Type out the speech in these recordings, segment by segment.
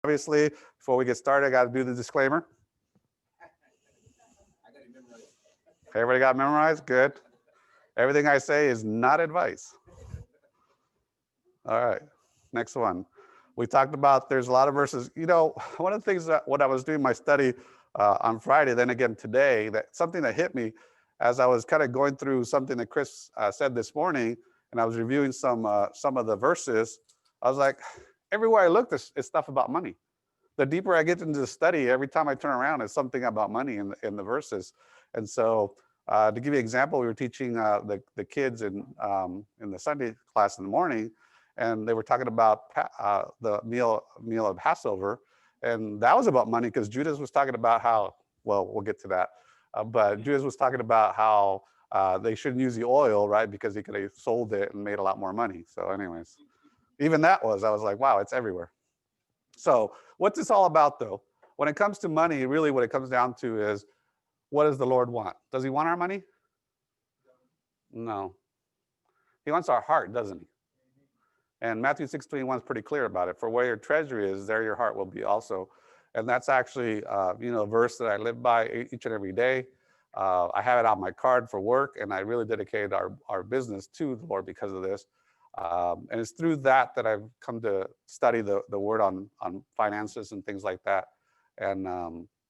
Obviously, before we get started, I got to do the disclaimer. Everybody got memorized? Good. Everything I say is not advice. All right, next one. We talked about there's a lot of verses. You know, one of the things that when I was doing my study on Friday, then again today, that something that hit me as I was kind of going through something that Chris said this morning, and I was reviewing some of the verses. I was like, everywhere I looked, it's stuff about money. The deeper I get into the study, every time I turn around, it's something about money in the verses. And so, to give you an example, we were teaching the kids in the Sunday class in the morning, and they were talking about the meal of Passover, and that was about money because Judas was talking about how. Well, we'll get to that, but Judas was talking about how they shouldn't use the oil, right? Because he could have sold it and made a lot more money. So, anyways, even I was like, wow, it's everywhere. So what's this all about, though? When it comes to money, really what it comes down to is, what does the Lord want? Does he want our money? No. He wants our heart, doesn't he? And Matthew 6:21 is pretty clear about it. For where your treasure is, there your heart will be also. And that's actually, a verse that I live by each and every day. I have it on my card for work, and I really dedicated our business to the Lord because of this. And it's through that I've come to study the word on finances and things like that. And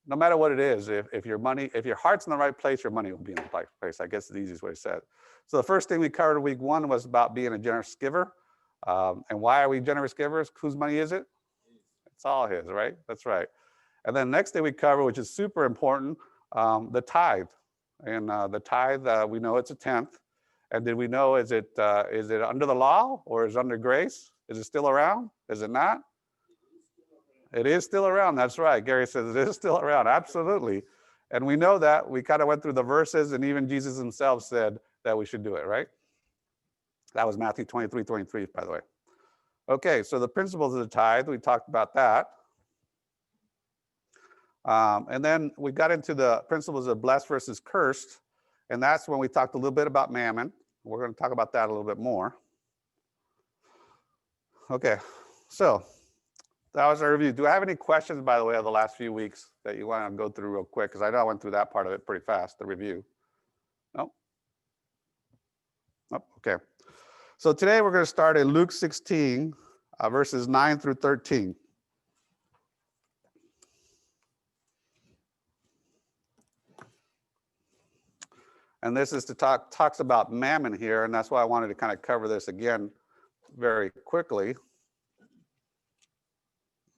no matter what it is, if your heart's in the right place, your money will be in the right place. I guess it's the easiest way to say it. So the first thing we covered week 1 was about being a generous giver. And why are we generous givers? Whose money is it? It's all his, right? That's right. And then next thing we cover, which is super important, the tithe. And the tithe, we know it's a tenth. And did we know, is it under the law or is it under grace? Is it still around? Is it not? It is still around. That's right. Gary says it is still around. Absolutely. And we know that. We kind of went through the verses, and even Jesus himself said that we should do it, right? That was Matthew 23:23, by the way. Okay, so the principles of the tithe, we talked about that. And then we got into the principles of blessed versus cursed. And that's when we talked a little bit about Mammon. We're going to talk about that a little bit more. Okay, so that was our review. Do I have any questions, by the way, of the last few weeks that you want to go through real quick? Because I know I went through that part of it pretty fast, the review. No? Nope, okay. So today we're going to start in Luke 16, verses 9 through 13. And this is talks about Mammon here, and that's why I wanted to kind of cover this again very quickly.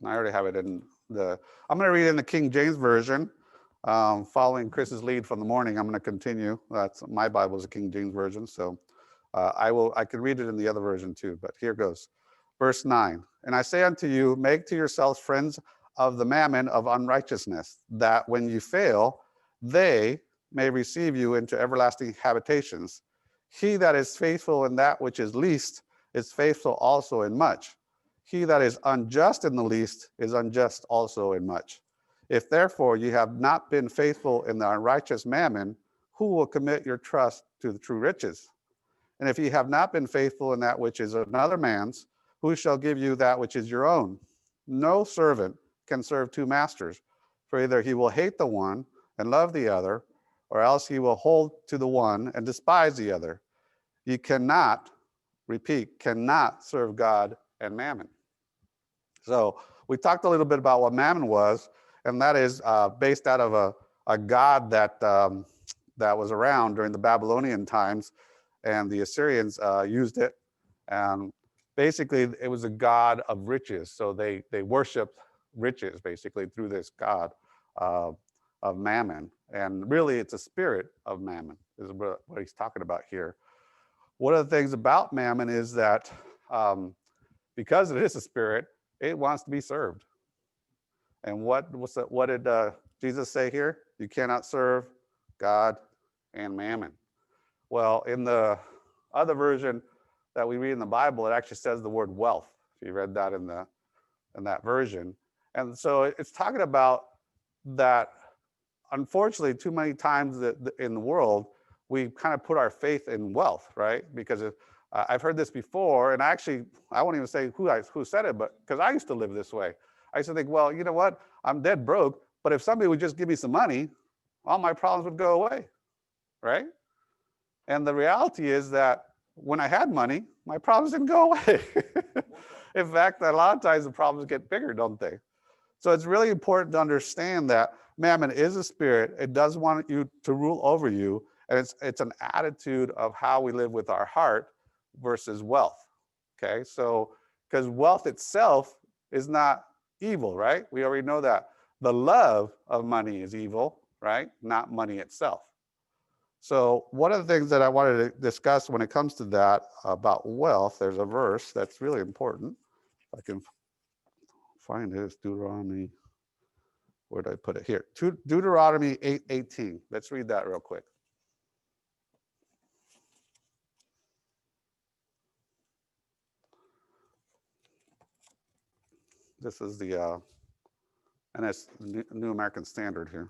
I already have it in I'm going to read it in the King James Version. Following Chris's lead from the morning, I'm going to continue. That's my Bible is a King James Version, so I can read it in the other version too, but here goes. Verse 9, and I say unto you, make to yourselves friends of the mammon of unrighteousness, that when you fail, they may receive you into everlasting habitations. He that is faithful in that which is least is faithful also in much. He that is unjust in the least is unjust also in much. If therefore you have not been faithful in the unrighteous mammon, who will commit your trust to the true riches? And if ye have not been faithful in that which is another man's, who shall give you that which is your own? No servant can serve two masters, for either he will hate the one and love the other, or else he will hold to the one and despise the other. You cannot, repeat, cannot serve God and mammon. So we talked a little bit about what mammon was, and that is based out of a god that was around during the Babylonian times, and the Assyrians used it. And basically, it was a god of riches. So they worshiped riches, basically, through this god of Mammon. And really, it's a spirit of Mammon, is what he's talking about here. One of the things about Mammon is that because it is a spirit, it wants to be served. And what did Jesus say here? You cannot serve God and Mammon. Well, in the other version that we read in the Bible, it actually says the word wealth. If you read that in that version. And so it's talking about that. Unfortunately, too many times in the world, we kind of put our faith in wealth, right? Because I've heard this before, and actually, I won't even say who said it, but because I used to live this way. I used to think, well, you know what? I'm dead broke, but if somebody would just give me some money, all my problems would go away, right? And the reality is that when I had money, my problems didn't go away. In fact, a lot of times the problems get bigger, don't they? So it's really important to understand that Mammon is a spirit. It does want you to rule over you. And it's an attitude of how we live with our heart versus wealth. Okay, so because wealth itself is not evil, right? We already know that. The love of money is evil, right? Not money itself. So one of the things that I wanted to discuss when it comes to that about wealth, there's a verse that's really important. If I can find it, it's Deuteronomy. Where did I put it? Here, Deuteronomy 8:18. Let's read that real quick. This is the, and it's New American Standard here,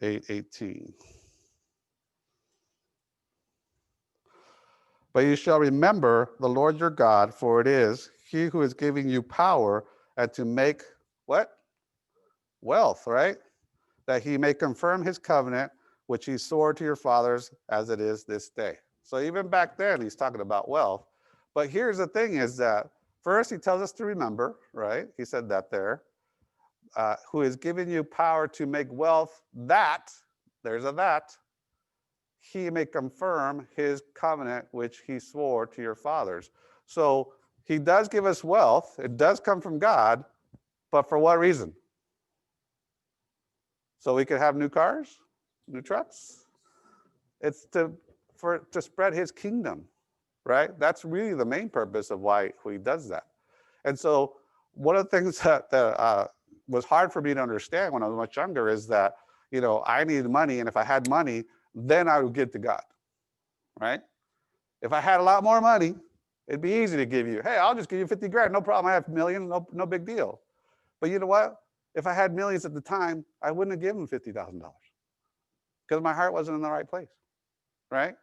8:18. But you shall remember the Lord your God, for it is he who is giving you power and to make what? Wealth, right? That he may confirm his covenant, which he swore to your fathers as it is this day. So even back then, he's talking about wealth. But here's the thing is that first he tells us to remember, right? He said that there. Who is giving you power to make wealth that, there's a that, he may confirm his covenant, which he swore to your fathers. So he does give us wealth. It does come from God, but for what reason? So we could have new cars, new trucks. It's to spread his kingdom, right? That's really the main purpose of why he does that. And so one of the things that was hard for me to understand when I was much younger is that, you know, I needed money, and if I had money, then I would give to God, right? If I had a lot more money, it'd be easy to give you, hey, I'll just give you 50 grand, no problem. I have millions, no big deal. But you know what? If I had millions at the time, I wouldn't have given $50,000 because my heart wasn't in the right place, right?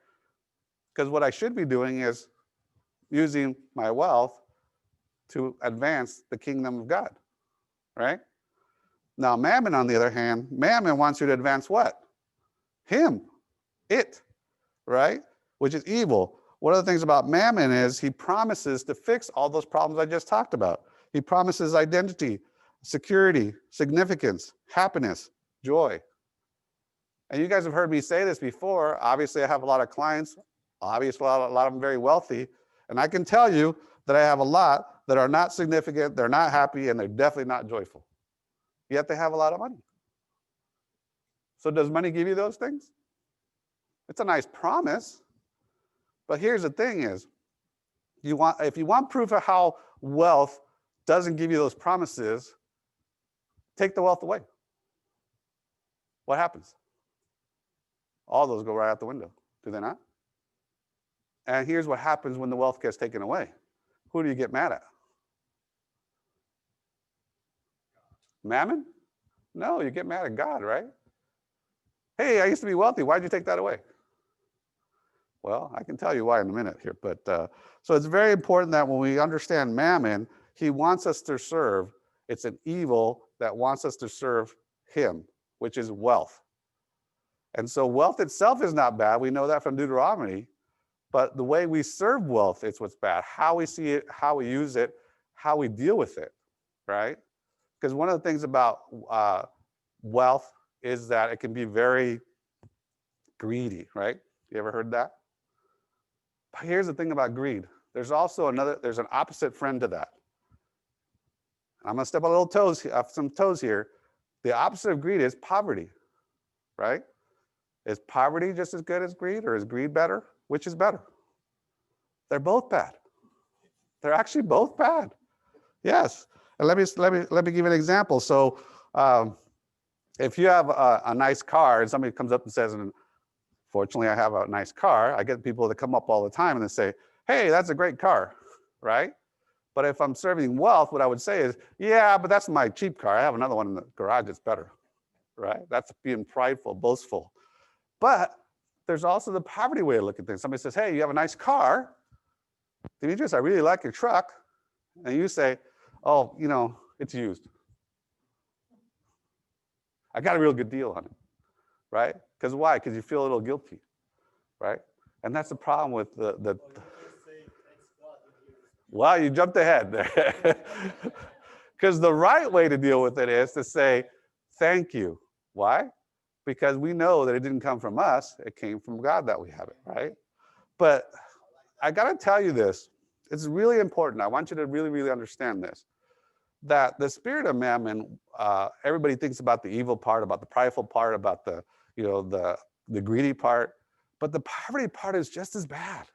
Because what I should be doing is using my wealth to advance the kingdom of God, right? Now, Mammon, on the other hand, Mammon wants you to advance what? Him, it, right? Which is evil. One of the things about Mammon is he promises to fix all those problems I just talked about. He promises identity, security, significance, happiness, joy. And you guys have heard me say this before. Obviously, I have a lot of clients. Obviously, a lot of them very wealthy. And I can tell you that I have a lot that are not significant, they're not happy, and they're definitely not joyful. Yet they have a lot of money. So does money give you those things? It's a nice promise. But here's the thing is, if you want proof of how wealth doesn't give you those promises, take the wealth away. What happens? All those go right out the window, do they not? And here's what happens when the wealth gets taken away. Who do you get mad at? Mammon? No, you get mad at God, right? Hey, I used to be wealthy. Why'd you take that away? Well, I can tell you why in a minute here. But so it's very important that when we understand Mammon, he wants us to serve. It's an evil that wants us to serve him, which is wealth. And so wealth itself is not bad. We know that from Deuteronomy. But the way we serve wealth is what's bad. How we see it, how we use it, how we deal with it, right? Because one of the things about wealth is that it can be very greedy, right? You ever heard that? But here's the thing about greed. There's also there's an opposite friend to that. I'm gonna step on some toes here. The opposite of greed is poverty, right? Is poverty just as good as greed, or is greed better? Which is better? They're both bad. They're actually both bad. Yes. And let me give you an example. So if you have a nice car and somebody comes up and says, and fortunately I have a nice car, I get people that come up all the time and they say, hey, that's a great car, right? But if I'm serving wealth, what I would say is, yeah, but that's my cheap car. I have another one in the garage that's better, right? That's being prideful, boastful. But there's also the poverty way of looking at things. Somebody says, hey, you have a nice car. Demetrius, I really like your truck. And you say, oh, you know, it's used. I got a real good deal on it, right? Because why? Because you feel a little guilty, right? And that's the problem with the wow, you jumped ahead there. Because the right way to deal with it is to say, thank you. Why? Because we know that it didn't come from us, it came from God that we have it, right? But I got to tell you this. It's really important. I want you to really, really understand this. That the spirit of Mammon, everybody thinks about the evil part, about the prideful part, about the, the greedy part, but the poverty part is just as bad,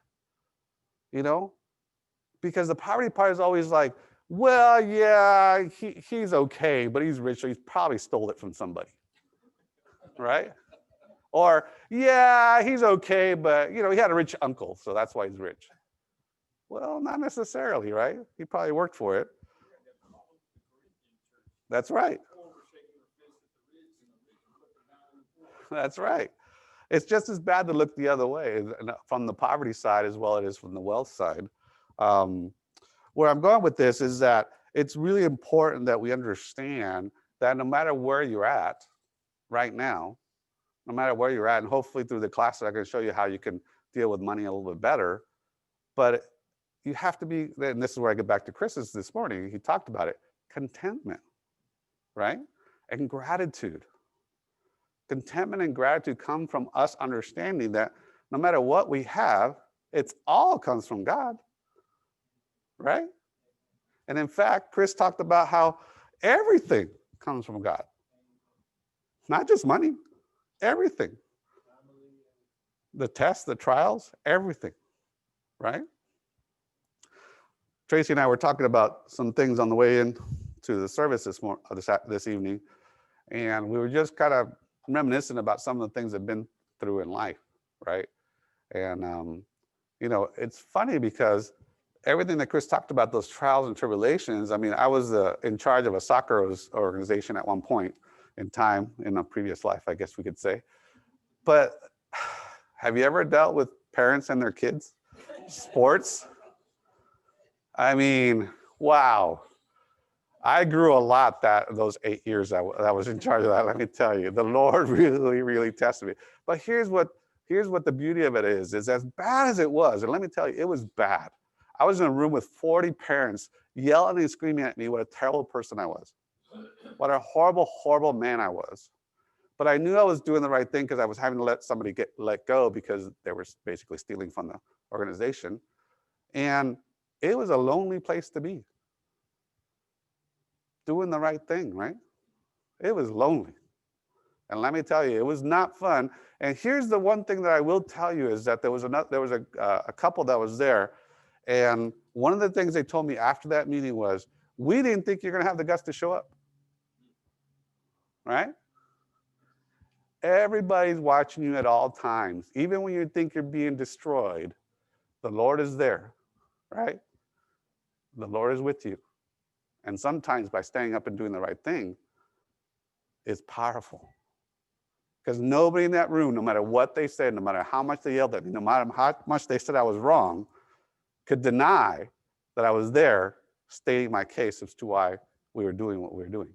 because the poverty part is always like, well, yeah, he's okay, but he's rich, so he's probably stole it from somebody, right? Or, yeah, he's okay, but, he had a rich uncle, so that's why he's rich. Well, not necessarily, right? He probably worked for it. That's right. That's right. It's just as bad to look the other way, from the poverty side as well as it is from the wealth side. Where I'm going with this is that it's really important that we understand that no matter where you're at right now, no matter where you're at, and hopefully through the classes I can show you how you can deal with money a little bit better, but you have to be, and this is where I get back to Chris's this morning, he talked about it, contentment, right? And gratitude. Contentment and gratitude come from us understanding that no matter what we have, it's all comes from God, right? And in fact, Chris talked about how everything comes from God. Not just money, everything. The tests, the trials, everything, right? Tracy and I were talking about some things on the way in to the service this evening, and we were just kind of reminiscent about some of the things I've been through in life, right? And it's funny because everything that Chris talked about, those trials and tribulations, I mean, I was in charge of a soccer organization at one point in time in a previous life, I guess we could say. But have you ever dealt with parents and their kids? Sports? I mean, wow. I grew a lot those 8 years I was in charge of that. Let me tell you, the Lord really, really tested me. But here's what the beauty of it is as bad as it was, and let me tell you, it was bad. I was in a room with 40 parents yelling and screaming at me what a terrible person I was. What a horrible, horrible man I was. But I knew I was doing the right thing because I was having to let somebody let go because they were basically stealing from the organization. And it was a lonely place to be. Doing the right thing, right? It was lonely. And let me tell you, it was not fun. And here's the one thing that I will tell you is that there was a couple that was there. And one of the things they told me after that meeting was, we didn't think you're going to have the guts to show up. Right? Everybody's watching you at all times. Even when you think you're being destroyed, the Lord is there. Right? The Lord is with you. And sometimes by staying up and doing the right thing, it's powerful. Because nobody in that room, no matter what they said, no matter how much they yelled at me, no matter how much they said I was wrong, could deny that I was there stating my case as to why we were doing what we were doing,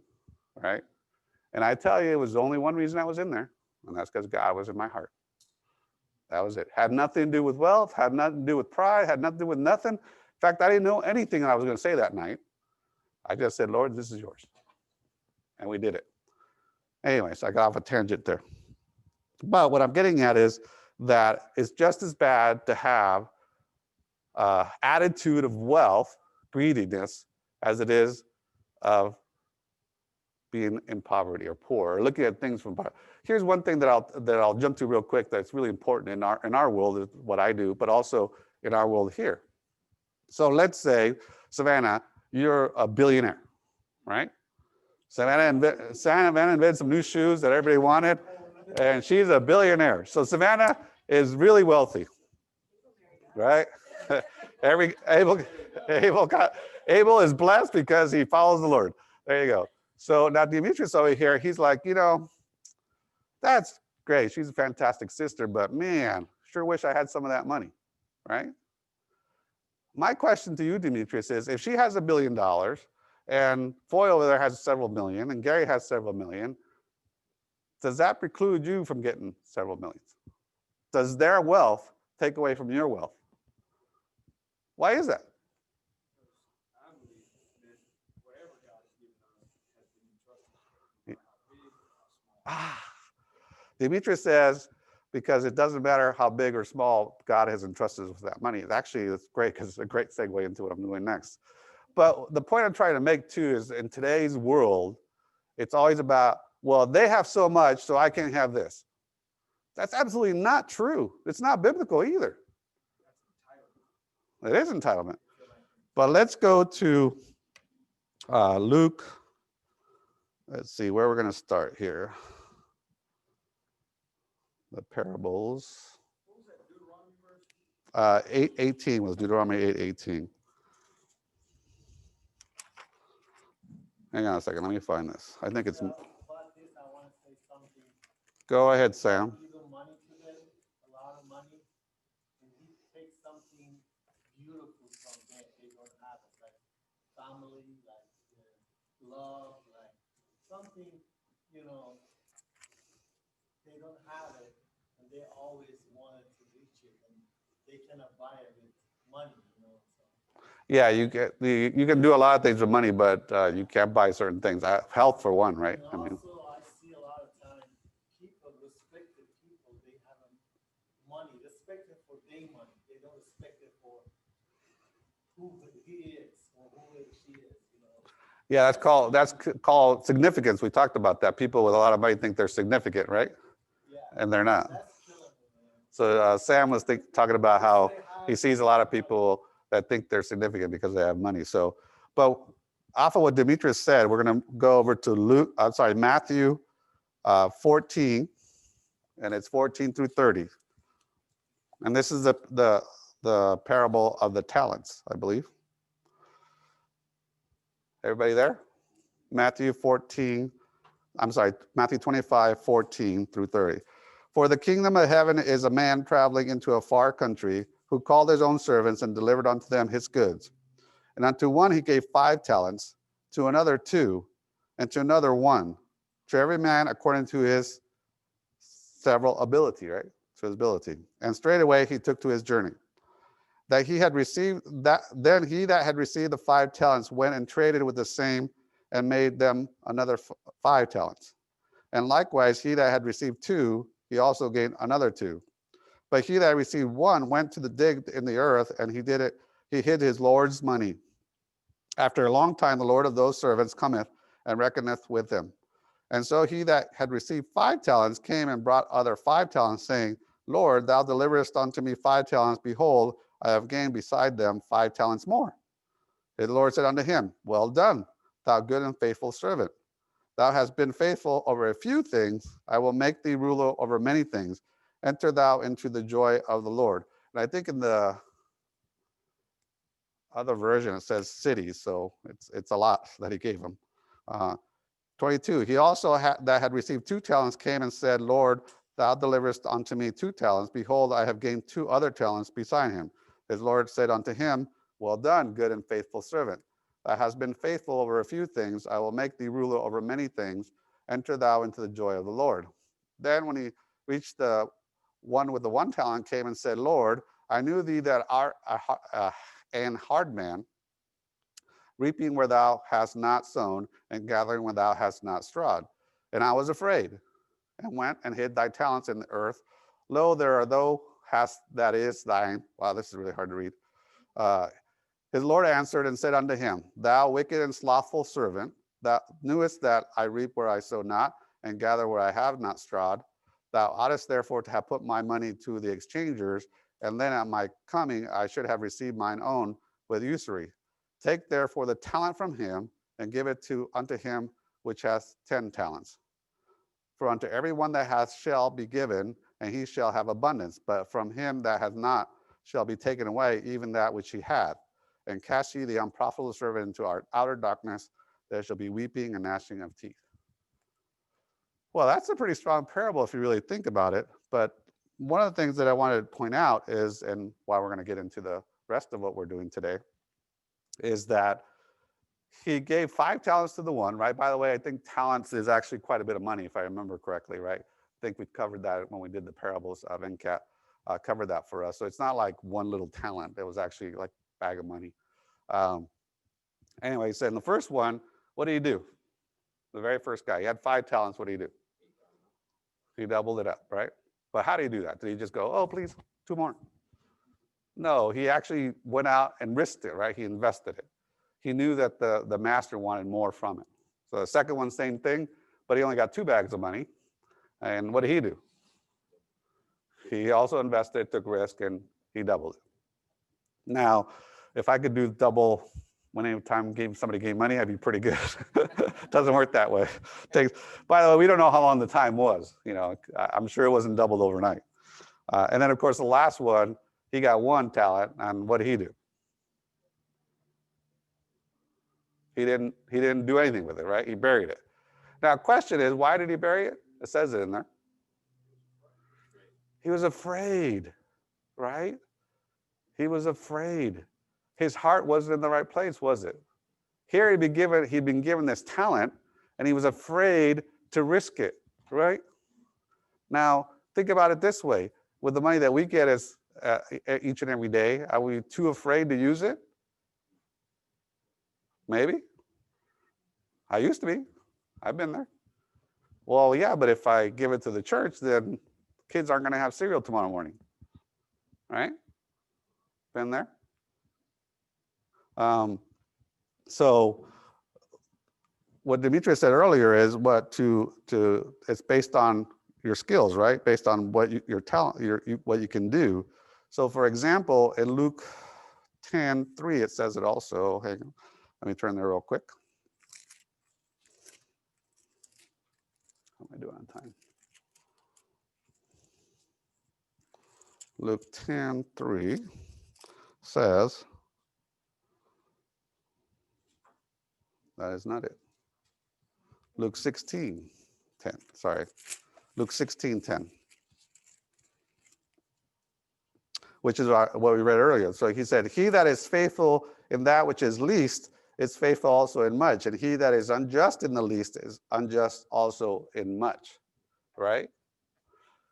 right? And I tell you, it was the only one reason I was in there, and that's because God was in my heart. That was it. Had nothing to do with wealth, had nothing to do with pride, had nothing to do with nothing. In fact, I didn't know anything that I was going to say that night. I just said, Lord, this is yours. And we did it. Anyway, so I got off a tangent there. But what I'm getting at is that it's just as bad to have attitude of wealth, greediness, as it is of being in poverty or poor, or looking at things from poverty. Here's one thing that I'll jump to real quick that's really important in our world, is what I do, but also in our world here. So let's say, Savannah, you're a billionaire, right? Savannah invented some new shoes that everybody wanted, and she's a billionaire. So Savannah is really wealthy, right? Abel is blessed because he follows the Lord. There you go. So now Demetrius over here, he's like, that's great. She's a fantastic sister, but man, sure wish I had some of that money, right? My question to you, Demetrius, is if she has $1 billion and Foy over there has several million, and Gary has several million. Does that preclude you from getting several millions? Does their wealth take away from your wealth? Why is that? Demetrius says, because it doesn't matter how big or small God has entrusted us with that money. Actually, it's great because it's a great segue into what I'm doing next. But the point I'm trying to make too is in today's world, it's always about, well, they have so much, so I can't have this. That's absolutely not true. It's not biblical either. It is entitlement. But let's go to Luke. Let's see where we're going to start here. The parables. 8:18 was Deuteronomy 8:18. Hang on a second. Let me find this. I think it's. About this, I want to say something. Go ahead, Sam. Give them money to them, a lot of money, and he takes something beautiful from them. They don't have it, like family, like love, like something, they don't have it, and they always wanted to reach it, and they cannot buy it with money, So. Yeah, you can do a lot of things with money, but you can't buy certain things. Health for one, right? And also, I see a lot of times people, respected people, they have money, respected for their money. They don't respect it for who he is or who she is. Yeah, that's called significance. We talked about that. People with a lot of money think they're significant, right? Yeah. And they're not. That's killing me, man. So Sam was talking about how he sees a lot of people that think they're significant because they have money. So, but off of what Demetrius said, we're going to go over to Matthew 14, and it's 14 through 30. And this is the parable of the talents, I believe. Everybody there? Matthew 25, 14 through 30. For the kingdom of heaven is a man traveling into a far country, who called his own servants and delivered unto them his goods. And unto one he gave 5 talents, to another 2, and to another 1, to every man according to his several ability, right? To his ability. And straightway he took to his journey. Then he that had received the 5 talents went and traded with the same, and made them another 5 talents. And likewise he that had received 2, he also gained another 2. But he that received 1 went to the dig in the earth, and he hid his Lord's money. After a long time, the Lord of those servants cometh and reckoneth with them. And so he that had received 5 talents came and brought other 5 talents, saying, Lord, thou deliverest unto me 5 talents. Behold, I have gained beside them 5 talents more. And the Lord said unto him, Well done, thou good and faithful servant. Thou hast been faithful over a few things. I will make thee ruler over many things. Enter thou into the joy of the Lord. And I think in the other version it says cities, so it's a lot that he gave him. 22, he also that had received 2 talents came and said, Lord, thou deliverest unto me 2 talents. Behold, I have gained 2 other talents beside him. His Lord said unto him, Well done, good and faithful servant. Thou hast been faithful over a few things. I will make thee ruler over many things. Enter thou into the joy of the Lord. Then when he reached the one with the 1 talent came and said, Lord, I knew thee that art an hard man, reaping where thou hast not sown, and gathering where thou hast not strawed. And I was afraid, and went and hid thy talents in the earth. Lo, there are that is thine. Wow, this is really hard to read. His Lord answered and said unto him, Thou wicked and slothful servant, thou knewest that I reap where I sow not, and gather where I have not strawed. Thou oughtest therefore to have put my money to the exchangers, and then at my coming I should have received mine own with usury. Take therefore the talent from him, and give it unto him which hath 10 talents. For unto every one that hath shall be given, and he shall have abundance. But from him that hath not shall be taken away even that which he hath. And cast ye the unprofitable servant into outer darkness. There shall be weeping and gnashing of teeth. Well, that's a pretty strong parable if you really think about it. But one of the things that I wanted to point out is, and why we're going to get into the rest of what we're doing today, is that he gave 5 talents to the one, right? By the way, I think talents is actually quite a bit of money, if I remember correctly, right? I think we covered that when we did the parables of NCAT, covered that for us. So it's not like one little talent. It was actually like a bag of money. Anyway, he said in the first one, what did he do? The very first guy, he had 5 talents. What did he do? He doubled it up, right? But how did he do that? Did he just go, oh, please, 2 more? No, he actually went out and risked it, right? He invested it. He knew that the master wanted more from it. So the second one, same thing, but he only got 2 bags of money. And what did he do? He also invested, took risk, and he doubled it. Now, if I could do double when any time somebody gave money, I'd be pretty good. Doesn't work that way. By the way, we don't know how long the time was. You know, I'm sure it wasn't doubled overnight. And then, of course, the last one, he got 1 talent, and what did he do? He didn't do anything with it, right? He buried it. Now, question is, why did he bury it? It says it in there. He was afraid, right? He was afraid. His heart wasn't in the right place, was it? Here he'd been given this talent, and he was afraid to risk it, right? Now, think about it this way. With the money that we get as each and every day, are we too afraid to use it? Maybe. I used to be. I've been there. Well, yeah, but if I give it to the church, then kids aren't going to have cereal tomorrow morning. Right? Been there? So what Demetrius said earlier is it's based on your skills, right? Based on what your talent, what you can do. So for example, in Luke 10:3, it says it also. Hang on. Let me turn there real quick. How am I doing on time? Luke 10:3 says, that is not it. Luke 16:10, sorry. Luke 16:10, which is what we read earlier. So he said, he that is faithful in that which is least is faithful also in much. And he that is unjust in the least is unjust also in much, right?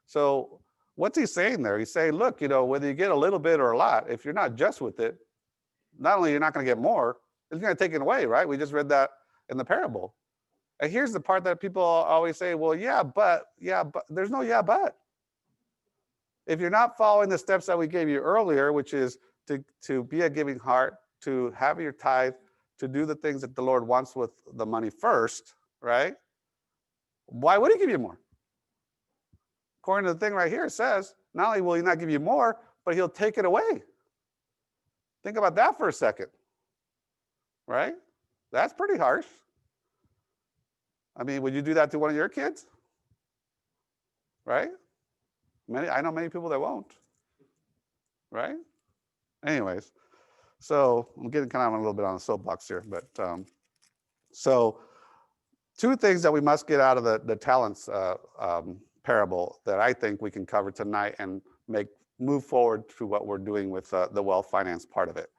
So what's he saying there? He's saying, look, whether you get a little bit or a lot, if you're not just with it, not only you're not going to get more, it's going to take it away, right? We just read that in the parable. And here's the part that people always say, well, yeah, but, there's no yeah, but. If you're not following the steps that we gave you earlier, which is to be a giving heart, to have your tithe, to do the things that the Lord wants with the money first, right? Why would he give you more? According to the thing right here, it says, not only will he not give you more, but he'll take it away. Think about that for a second, right? That's pretty harsh. I mean, would you do that to one of your kids? Right? I know many people that won't. Right? Anyways, so I'm getting kind of a little bit on the soapbox here, but so 2 things that we must get out of the talents parable that I think we can cover tonight and move forward to what we're doing with the wealth finance part of it.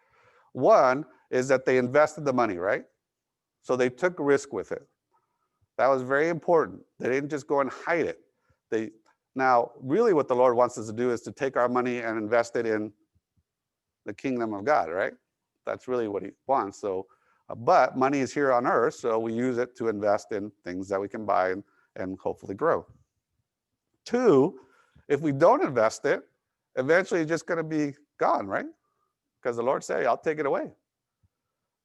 One is that they invested the money, right? So they took risk with it. That was very important. They didn't just go and hide it. Now, really what the Lord wants us to do is to take our money and invest it in the kingdom of God, right? That's really what he wants. So, but money is here on earth, so we use it to invest in things that we can buy and hopefully grow. 2, if we don't invest it, eventually it's just going to be gone, right? Because the Lord said, I'll take it away.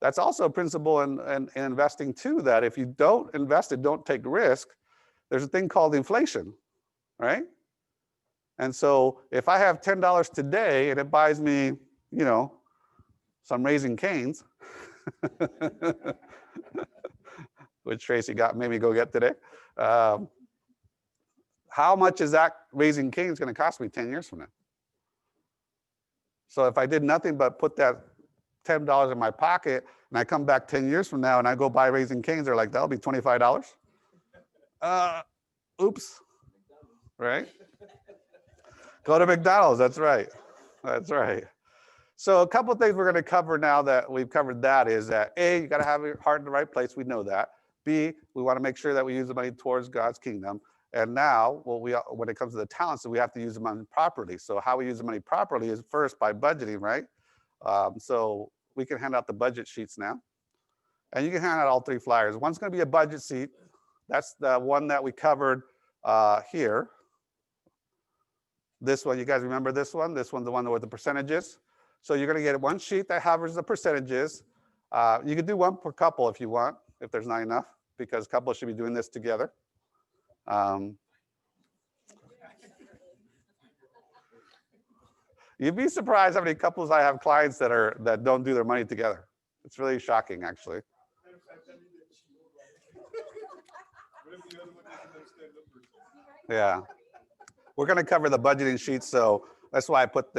That's also a principle in investing too, that if you don't invest it, don't take risk, there's a thing called inflation, right? And so if I have $10 today and it buys me, some Raising Cane's, which Tracy made me go get today, how much is that Raising Cane's going to cost me 10 years from now? So if I did nothing but put that $10 in my pocket and I come back 10 years from now and I go buy Raising Cane's, they're like, that'll be $25. Oops. Right? Go to McDonald's. That's right. That's right. So a couple of things we're going to cover now that we've covered that is that A, you got to have your heart in the right place. We know that. B, we want to make sure that we use the money towards God's kingdom. And now, when it comes to the talents, we have to use the money properly. So how we use the money properly is first by budgeting, right? So we can hand out the budget sheets now. And you can hand out all 3 flyers. One's going to be a budget sheet. That's the one that we covered here. This one, you guys remember this one? This one's the one with the percentages. So you're going to get one sheet that covers the percentages. You can do one per couple if you want, if there's not enough, because couples should be doing this together. You'd be surprised how many couples I have clients that don't do their money together. It's really shocking, actually. Yeah. We're going to cover the budgeting sheet, so that's why I put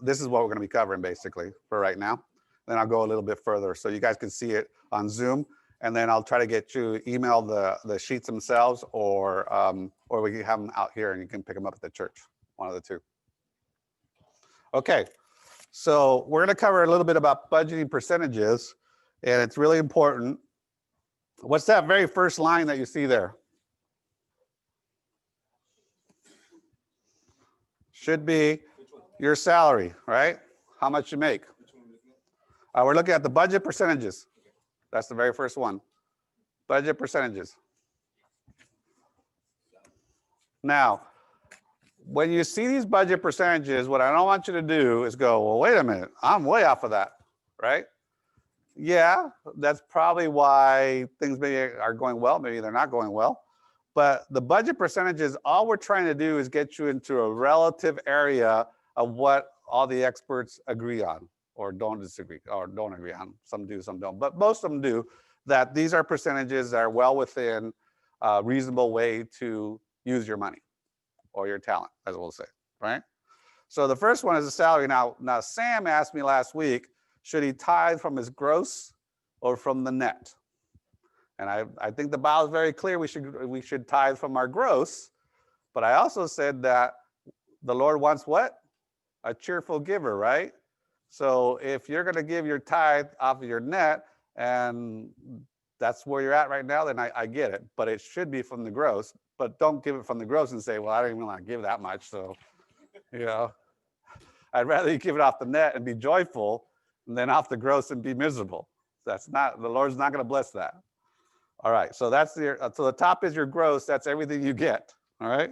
this is what we're going to be covering basically for right now. Then I'll go a little bit further so you guys can see it on Zoom, and then I'll try to get you email the sheets themselves, or we can have them out here and you can pick them up at the church, one of the two. Okay, so we're going to cover a little bit about budgeting percentages, and it's really important. What's that very first line that you see there? Should be your salary, right? How much you make. We're looking at the budget percentages. That's the very first one. Budget percentages. Now, when you see these budget percentages, what I don't want you to do is go, well, wait a minute, I'm way off of that, right? Yeah, that's probably why things maybe are going well, maybe they're not going well. But the budget percentages, all we're trying to do is get you into a relative area of what all the experts agree on, or don't disagree, or don't agree on. Some do, some don't, but most of them do, that these are percentages that are well within a reasonable way to use your money or your talent, as we'll say, right? So the first one is the salary. Now Sam asked me last week, should he tithe from his gross or from the net? And I think the Bible is very clear, we should tithe from our gross, but I also said that the Lord wants what? A cheerful giver, right? So if you're going to give your tithe off of your net, and that's where you're at right now, then I get it, but it should be from the gross. But don't give it from the gross and say, well, I don't even want to give that much, so, you know. I'd rather you give it off the net and be joyful than off the gross and be miserable. That's not, the Lord's not going to bless that. All right, so that's so the top is your gross. That's everything you get. All right.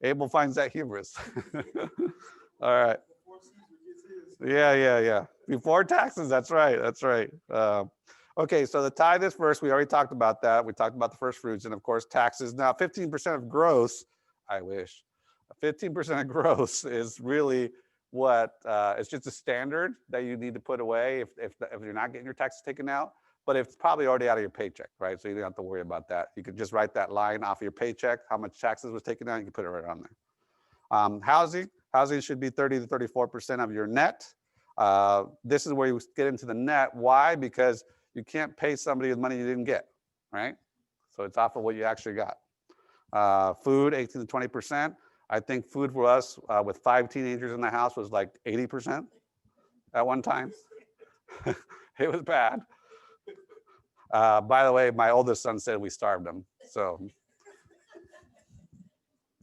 Abel finds that humorous. All right. Yeah. Before taxes. That's right. Okay, so the tithe is first. We already talked about that. We talked about the first fruits, and of course taxes. Now, 15% of gross. I wish. 15% of gross is really what it's just a standard that you need to put away if you're not getting your taxes taken out. But it's probably already out of your paycheck, right? So you don't have to worry about that. You could just write that line off of your paycheck, how much taxes was taken out, you can put it right on there. Housing should be 30 to 34% of your net. This is where you get into the net. Why? Because you can't pay somebody with money you didn't get, right? So it's off of what you actually got. Food, 18 to 20%. I think food for us with 5 teenagers in the house was like 80% at one time. It was bad. By the way, my oldest son said we starved him, so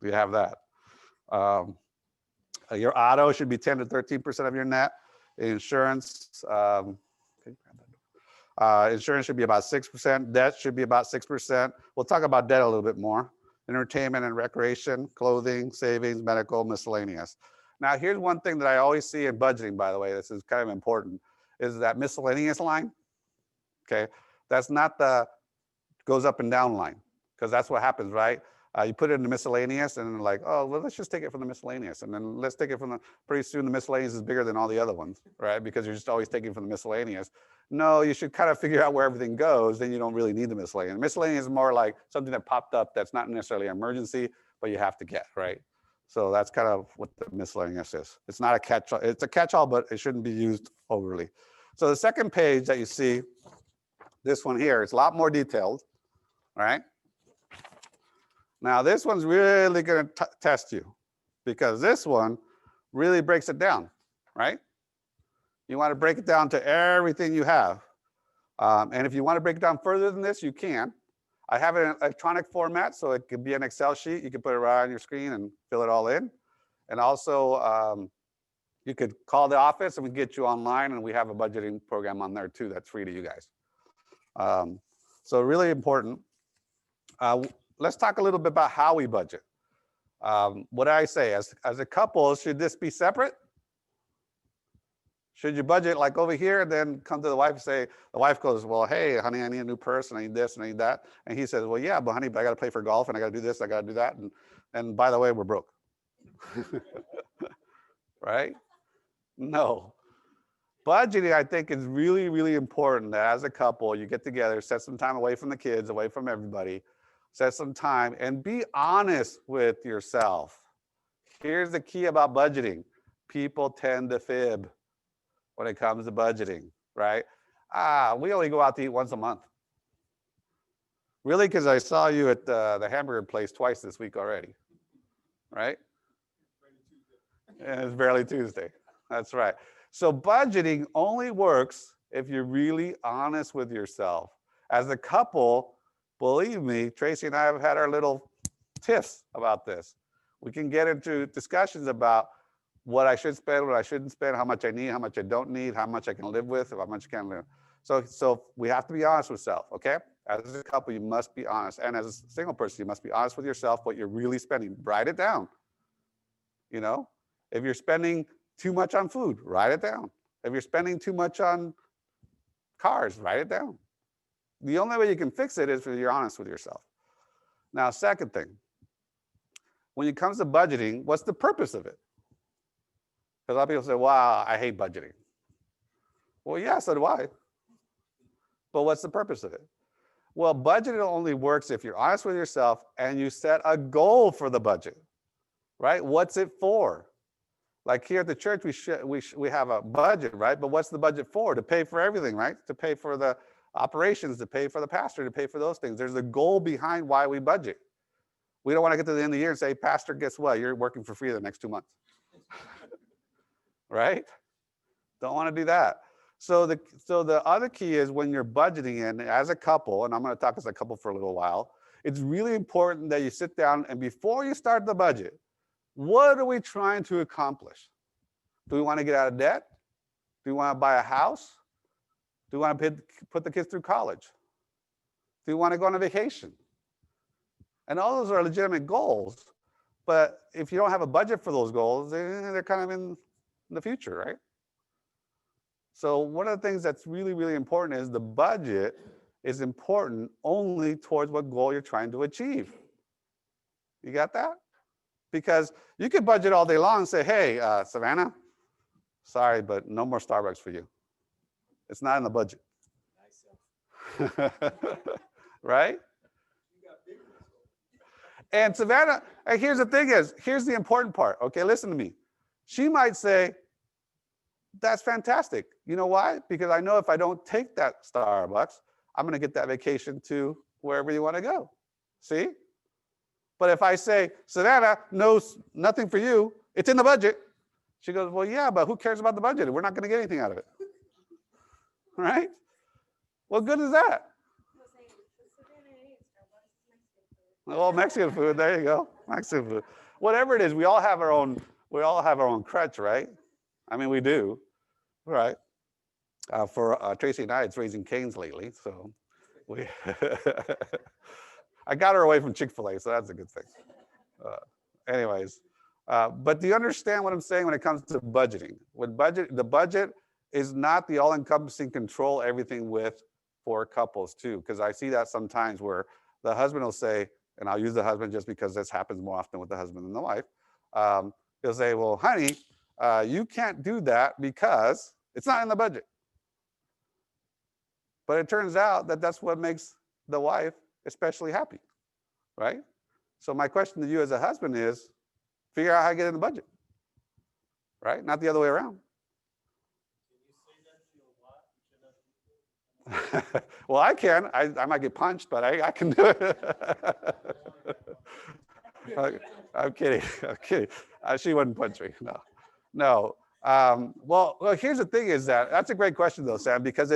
we have that. Your auto should be 10 to 13% of your net. Insurance, insurance should be about 6%. Debt should be about 6%. We'll talk about debt a little bit more. Entertainment and recreation, clothing, savings, medical, miscellaneous. Now, here's one thing that I always see in budgeting, by the way, this is kind of important, is that miscellaneous line, okay? That's not the goes up and down line, because that's what happens, right? You put it in the miscellaneous and then like, oh, well, let's just take it from the miscellaneous. And then let's take it from the, pretty soon the miscellaneous is bigger than all the other ones, right? Because you're just always taking from the miscellaneous. No, you should kind of figure out where everything goes, then you don't really need the miscellaneous. Miscellaneous is more like something that popped up that's not necessarily an emergency, but you have to get, right? So that's kind of what the miscellaneous is. It's not a catch-all, it's a catch-all, but it shouldn't be used overly. So the second page that you see, this one here, it's a lot more detailed, all right? Now this one's really gonna test you, because this one really breaks it down. right? You want to break it down to everything you have. And if you want to break it down further than this, you can. I have it in electronic format, so it could be an Excel sheet. You can put it right on your screen and fill it all in. And also, you could call the office and we get you online, and we have a budgeting program on there too that's free to you guys. So really important. Let's talk a little bit about how we budget. What did I say? As a couple, should this be separate? Should you budget like over here and then come to the wife and say, the wife goes, well, hey, honey, I need a new purse and I need this and I need that. And he says, well, yeah, but honey, but I got to pay for golf and I got to do this, I got to do that. And by the way, we're broke. Right? No. Budgeting, I think, is really, really important that as a couple, you get together, set some time away from the kids, away from everybody, set some time and be honest with yourself. Here's the key about budgeting. People tend to fib when it comes to budgeting, right? We only go out to eat once a month. Really? Because I saw you at the hamburger place twice this week already, right? And it's barely Tuesday. That's right. So budgeting only works if you're really honest with yourself. As a couple, believe me, Tracy and I have had our little tiffs about this. We can get into discussions about what I should spend, what I shouldn't spend, how much I need, how much I don't need, how much I can live with, how much I can't live. So we have to be honest with self, okay? As a couple, you must be honest. And as a single person, you must be honest with yourself, what you're really spending. Write it down. You know, if you're spending too much on food, write it down. If you're spending too much on cars, write it down. The only way you can fix it is if you're honest with yourself. Now, second thing, when it comes to budgeting, what's the purpose of it? Because a lot of people say, wow, I hate budgeting. Well, yeah, so do I. But what's the purpose of it? Well, budgeting only works if you're honest with yourself and you set a goal for the budget, right? What's it for? Like here at the church, we have a budget, right? But what's the budget for? To pay for everything, right? To pay for the operations, to pay for the pastor, to pay for those things. There's a goal behind why we budget. We don't want to get to the end of the year and say, Pastor, guess what? You're working for free the next 2 months. Right? Don't want to do that. So the other key is when you're budgeting in as a couple, and I'm going to talk as a couple for a little while, it's really important that you sit down and before you start the budget, what are we trying to accomplish? Do we want to get out of debt? Do we want to buy a house? Do we want to put the kids through college? Do we want to go on a vacation? And all those are legitimate goals. But if you don't have a budget for those goals, they're kind of in the future, right? So one of the things that's really, really important is the budget is important only towards what goal you're trying to achieve. You got that? Because you could budget all day long and say, hey, Savannah, sorry, but no more Starbucks for you. It's not in the budget. Right? And Savannah, and here's the important part. Okay, listen to me. She might say, that's fantastic. You know why? Because I know if I don't take that Starbucks, I'm going to get that vacation to wherever you want to go. See? But if I say, Savannah, no, nothing for you, it's in the budget. She goes, well, yeah, but who cares about the budget? We're not going to get anything out of it. Right? What good is that? Well, Mexican food, there you go. Mexican food. Whatever it is, we all have our own crutch, right? I mean, we do, right? For Tracy and I, it's Raising Cane's lately, so we I got her away from Chick-fil-A, so that's a good thing. Anyways, but do you understand what I'm saying when it comes to budgeting? The budget is not the all-encompassing control everything with for couples too, because I see that sometimes where the husband will say, and I'll use the husband just because this happens more often with the husband than the wife. He'll say, well, honey, you can't do that because it's not in the budget. But it turns out that that's what makes the wife especially happy, right? So my question to you as a husband is, figure out how to get in the budget, right? Not the other way around. Well, I can. I might get punched, but I can do it. I'm kidding. I'm kidding. She wouldn't punch me. No. Well, here's the thing is that's a great question though, Sam, because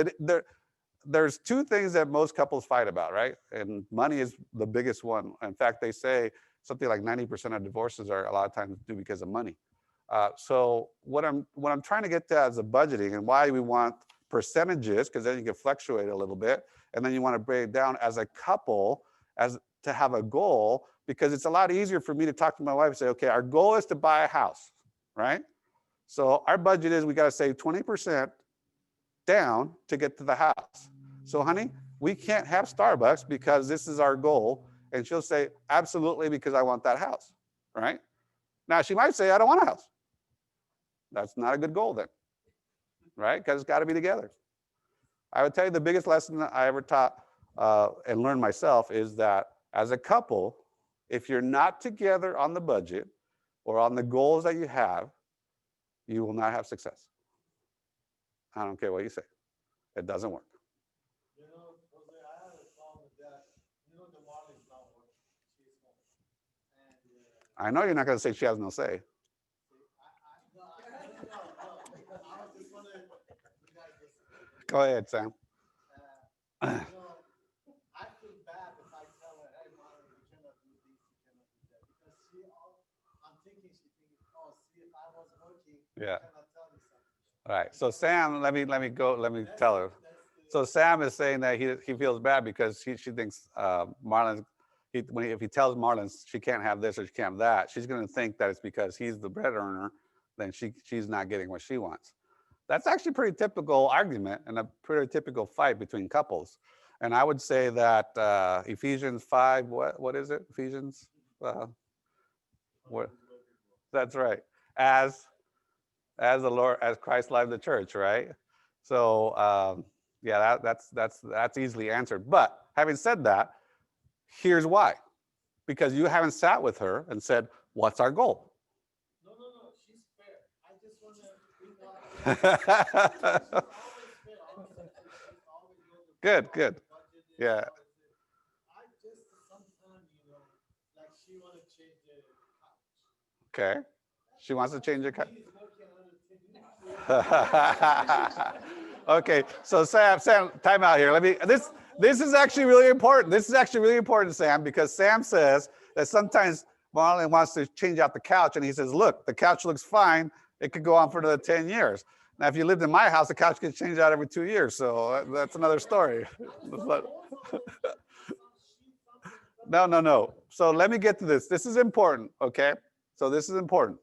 there's two things that most couples fight about, right? And money is the biggest one. In fact, they say something like 90% of divorces are a lot of times due because of money. So what I'm trying to get to as a budgeting and why we want percentages, because then you can fluctuate a little bit, and then you want to break it down as a couple, as to have a goal, because it's a lot easier for me to talk to my wife and say, okay, our goal is to buy a house, right? So our budget is we got to save 20% down to get to the house. So honey, we can't have Starbucks because this is our goal. And she'll say, absolutely, because I want that house, right? Now she might say, I don't want a house. That's not a good goal then, right? Because it's got to be together. I would tell you the biggest lesson that I ever taught and learned myself is that as a couple, if you're not together on the budget or on the goals that you have, you will not have success. I don't care what you say. It doesn't work. You know, Jose, I had a problem with that. You know, the wall is not working. She's home. And I know you're not going to say she has no say. no, I was just wondering, you guys just, Go ahead, Sam. you know, I feel bad if I tell her, hey, mom, you cannot do this, you cannot do that. Because I'm thinking, she thinks, oh, see, if I was working, Yeah. I cannot tell you something. All right. So Sam, let me tell her. So Sam is saying that he feels bad because she thinks Marlon, if he tells Marlon she can't have this or she can't have that, she's going to think that it's because he's the bread earner, then she's not getting what she wants. That's actually a pretty typical argument and a pretty typical fight between couples. And I would say that Ephesians 5, what is it? Ephesians, what? That's right. As the Lord, as Christ loved the church, right? So yeah, that's easily answered. But having said that, here's why. Because you haven't sat with her and said, what's our goal? No, she's fair. I just want to, she's always fair. Good. Yeah. I just sometimes, you know, like she want to change the couch. Okay. She wants to change your couch. He's working on it. Okay, so Sam, time out here. This is actually really important. This is actually really important, Sam, because Sam says that sometimes Marlon wants to change out the couch, and he says, look, the couch looks fine. It could go on for another 10 years. Now, if you lived in my house, the couch gets changed out every 2 years, so that's another story. No. So let me get to this. This is important, okay? So this is important.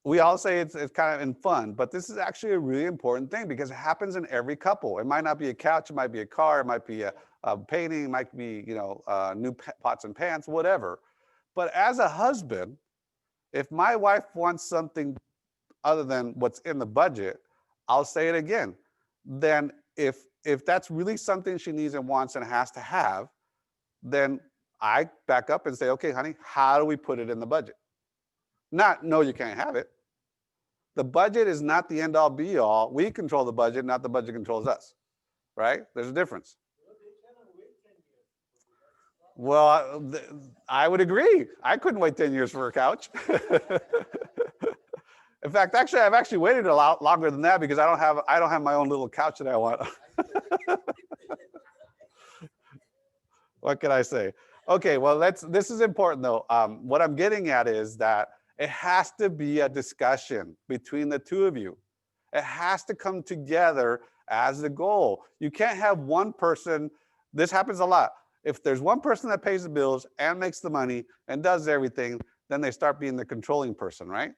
We all say it's kind of in fun, but this is actually a really important thing because it happens in every couple. It might not be a couch, it might be a car, it might be a painting, it might be, new pots and pans, whatever. But as a husband, if my wife wants something other than what's in the budget, I'll say it again. Then if that's really something she needs and wants and has to have, then I back up and say, okay, honey, how do we put it in the budget? Not, no, you can't have it. The budget is not the end all be all. We control the budget, not the budget controls us, right? There's a difference. Well, I would agree. I couldn't wait 10 years for a couch. In fact, I've actually waited a lot longer than that because I don't have my own little couch that I want. What can I say? Okay, well, this is important though. What I'm getting at is that it has to be a discussion between the two of you. It has to come together as the goal. You can't have one person. This happens a lot. If there's one person that pays the bills and makes the money and does everything, then they start being the controlling person, right?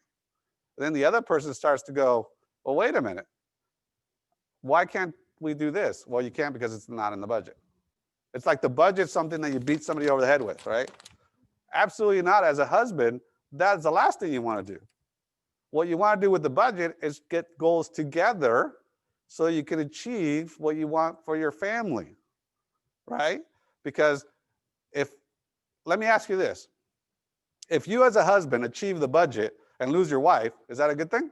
And then the other person starts to go, well, wait a minute. Why can't we do this? Well, you can't because it's not in the budget. It's like the budget's something that you beat somebody over the head with, right? Absolutely not. As a husband, that's the last thing you want to do. What you want to do with the budget is get goals together so you can achieve what you want for your family, right? Because let me ask you this. If you as a husband achieve the budget and lose your wife, is that a good thing?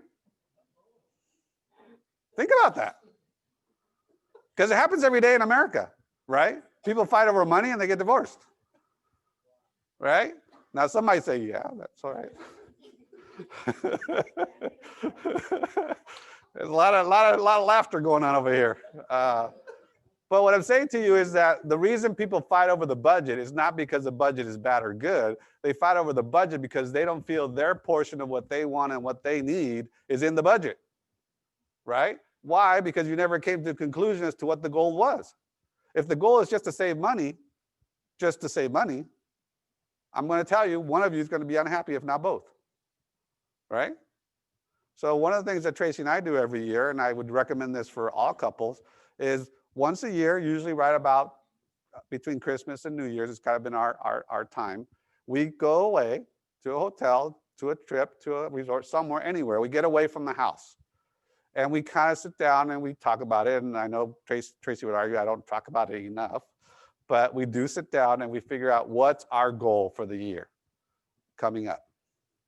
Think about that. Because it happens every day in America, right? People fight over money and they get divorced, right? Now, some might say, yeah, that's all right. There's a lot of laughter going on over here. But what I'm saying to you is that the reason people fight over the budget is not because the budget is bad or good. They fight over the budget because they don't feel their portion of what they want and what they need is in the budget, right? Why? Because you never came to a conclusion as to what the goal was. If the goal is just to save money, I'm going to tell you, one of you is going to be unhappy, if not both, right? So one of the things that Tracy and I do every year, and I would recommend this for all couples, is once a year, usually right about between Christmas and New Year's, it's kind of been our time, we go away to a hotel, to a trip, to a resort, somewhere, anywhere. We get away from the house. And we kind of sit down and we talk about it. And I know Tracy would argue I don't talk about it enough. But we do sit down and we figure out what's our goal for the year coming up.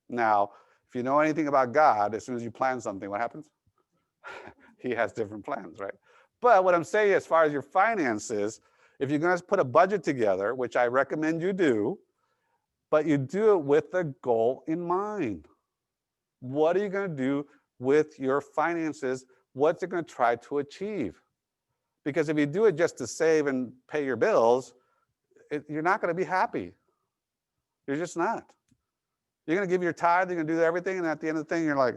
Now, if you know anything about God, as soon as you plan something, what happens? He has different plans, right? But what I'm saying as far as your finances, if you're going to put a budget together, which I recommend you do, but you do it with a goal in mind. What are you going to do with your finances? What's it going to try to achieve? Because if you do it just to save and pay your bills, you're not going to be happy. You're just not. You're going to give your tithe, you're going to do everything, and at the end of the thing, you're like,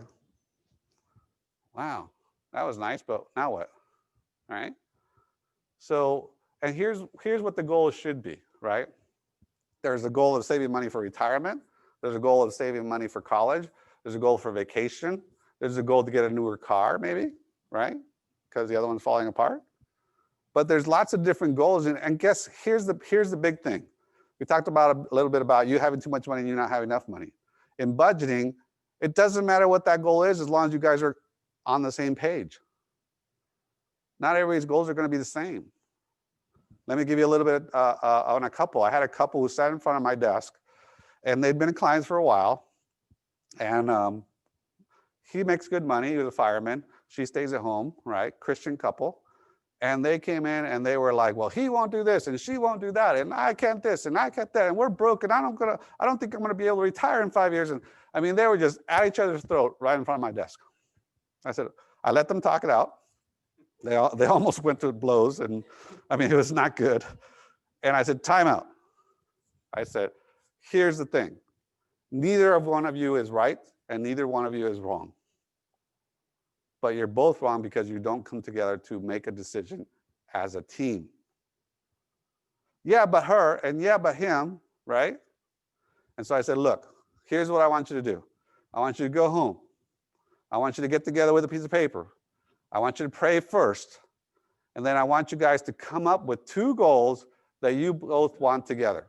wow, that was nice, but now what? All right? So, and here's what the goal should be, right? There's a goal of saving money for retirement. There's a goal of saving money for college. There's a goal for vacation. There's a goal to get a newer car, maybe, right? Because the other one's falling apart. But there's lots of different goals. And guess, here's the big thing. We talked about a little bit about you having too much money and you not having enough money. In budgeting, it doesn't matter what that goal is as long as you guys are on the same page. Not everybody's goals are going to be the same. Let me give you a little bit on a couple. I had a couple who sat in front of my desk, and they'd been clients for a while. And he makes good money. He was a fireman. She stays at home, right? Christian couple. And they came in and they were like, well, he won't do this and she won't do that. And I can't this and I can't that. And we're broke. And I don't think I'm going to be able to retire in 5 years. And I mean, they were just at each other's throat right in front of my desk. I said, I let them talk it out. They almost went to blows. And I mean, it was not good. And I said, time out. I said, here's the thing. Neither of one of you is right and neither one of you is wrong. But you're both wrong because you don't come together to make a decision as a team. Yeah, but her, and yeah, but him, right? And so I said, look, here's what I want you to do. I want you to go home. I want you to get together with a piece of paper. I want you to pray first. And then I want you guys to come up with 2 goals that you both want together.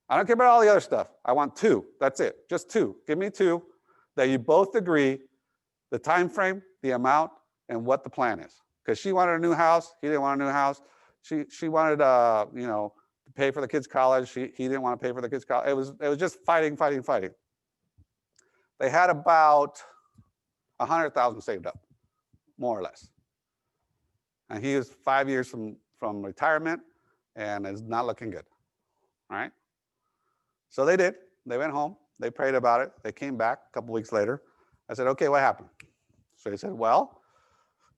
I don't care about all the other stuff. I want 2. That's it. Just 2. Give me 2 that you both agree the time frame, the amount, and what the plan is. Because she wanted a new house, he didn't want a new house. She wanted to pay for the kids' college. He didn't want to pay for the kids' college. It was just fighting. They had about 100,000 saved up, more or less. And he is 5 years from retirement and is not looking good. All right? So they did. They went home. They prayed about it. They came back a couple weeks later. I said, okay, what happened? So he said, well,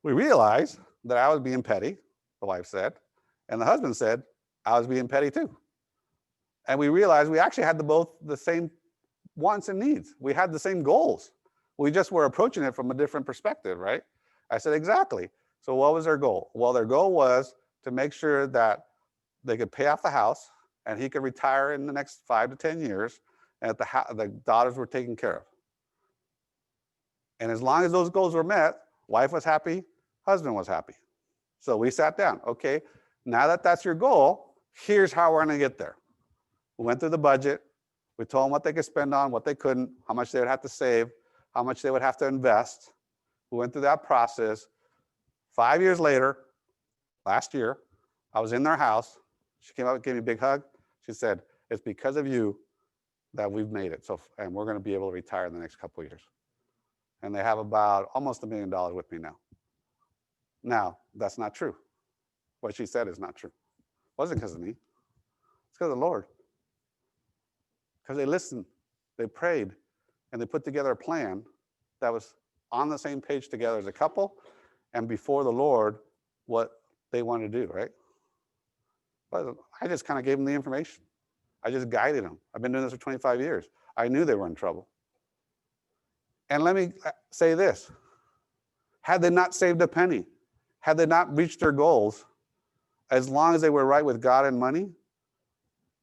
we realized that I was being petty, the wife said. And the husband said, I was being petty too. And we realized we actually had both the same wants and needs. We had the same goals. We just were approaching it from a different perspective, right? I said, exactly. So what was their goal? Well, their goal was to make sure that they could pay off the house and he could retire in the next 5 to 10 years and that the daughters were taken care of. And as long as those goals were met, wife was happy, husband was happy. So we sat down. Okay, now that that's your goal, here's how we're going to get there. We went through the budget. We told them what they could spend on, what they couldn't, how much they would have to save, how much they would have to invest. We went through that process. 5 years later, last year, I was in their house. She came up and gave me a big hug. She said, it's because of you that we've made it. And we're going to be able to retire in the next couple of years. And they have about almost $1 million with me now. Now, that's not true. What she said is not true. It wasn't because of me. It's because of the Lord. Because they listened, they prayed, and they put together a plan that was on the same page together as a couple and before the Lord what they wanted to do, right? But I just kind of gave them the information. I just guided them. I've been doing this for 25 years. I knew they were in trouble. And let me say this. Had they not saved a penny, had they not reached their goals, as long as they were right with God and money,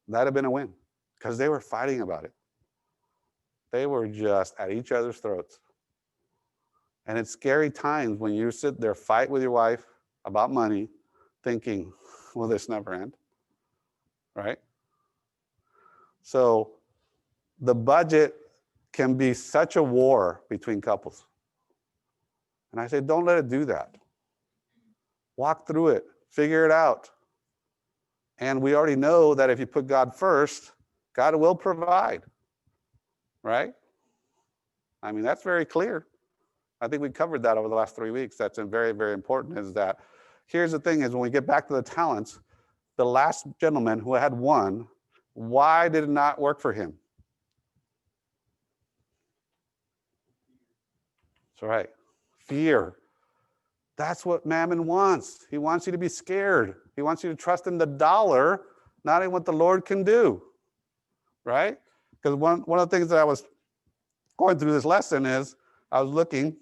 that'd have been a win because they were fighting about it. They were just at each other's throats. And it's scary times when you sit there, fight with your wife about money, thinking, will this never end? Right? So the budget can be such a war between couples. And I say, don't let it do that. Walk through it, figure it out. And we already know that if you put God first, God will provide, right? I mean, that's very clear. I think we covered that over the last 3 weeks. That's very, very important is that here's the thing is when we get back to the talents, the last gentleman who had one, why did it not work for him? That's right. Fear. That's what Mammon wants. He wants you to be scared. He wants you to trust in the dollar, not in what the Lord can do. Right? Because one of the things that I was going through this lesson is I was looking,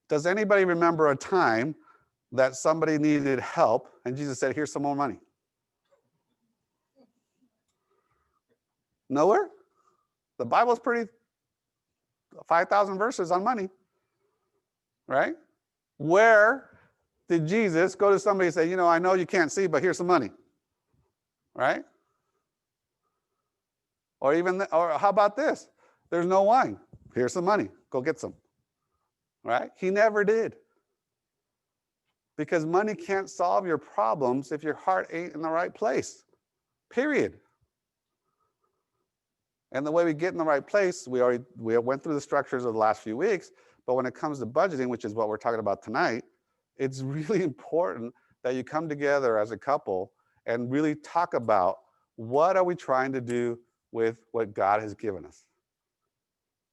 does anybody remember a time that somebody needed help and Jesus said, here's some more money? Nowhere? The Bible's pretty, 5,000 verses on money. Right? Where did Jesus go to somebody and say, I know you can't see, but here's some money? Right? Or how about this? There's no wine. Here's some money. Go get some. Right? He never did. Because money can't solve your problems if your heart ain't in the right place. Period. And the way we get in the right place, we went through the structures of the last few weeks, but when it comes to budgeting, which is what we're talking about tonight, it's really important that you come together as a couple and really talk about what are we trying to do with what God has given us?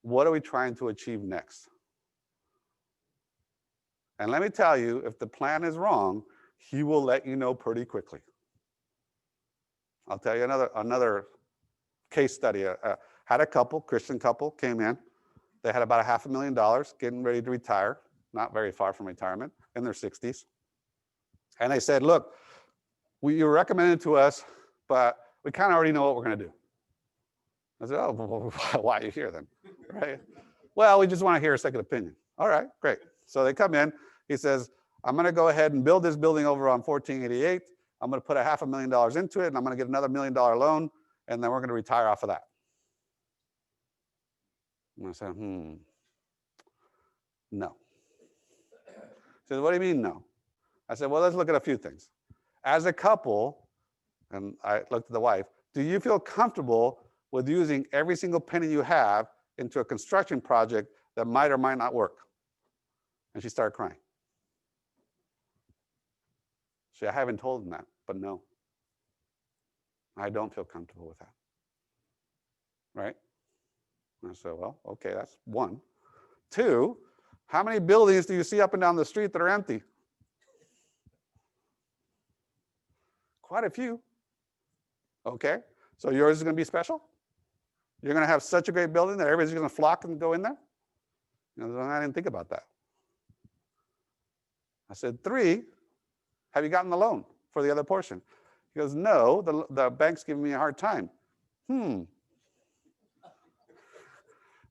What are we trying to achieve next? And let me tell you, if the plan is wrong, he will let you know pretty quickly. I'll tell you another case study. Had a couple, Christian couple, came in. They had about $500,000, getting ready to retire, not very far from retirement, in their 60s. And they said, look, you were recommended to us, but we kind of already know what we're going to do. I said, oh, well, why are you here then? Right? Well, we just want to hear a second opinion. All right, great. So they come in. He says, I'm going to go ahead and build this building over on 1488. I'm going to put $500,000 into it, and I'm going to get another $1 million loan, and then we're going to retire off of that. And I said, no. He said, what do you mean no? I said, well, let's look at a few things. As a couple, and I looked at the wife, do you feel comfortable with using every single penny you have into a construction project that might or might not work? And she started crying. See, I haven't told him that, but no. I don't feel comfortable with that. Right? And I said, well, okay, that's one. Two, how many buildings do you see up and down the street that are empty? Quite a few. Okay, so yours is going to be special? You're going to have such a great building that everybody's going to flock and go in there? I didn't think about that. I said, three, have you gotten the loan for the other portion? He goes, no, the bank's giving me a hard time. Do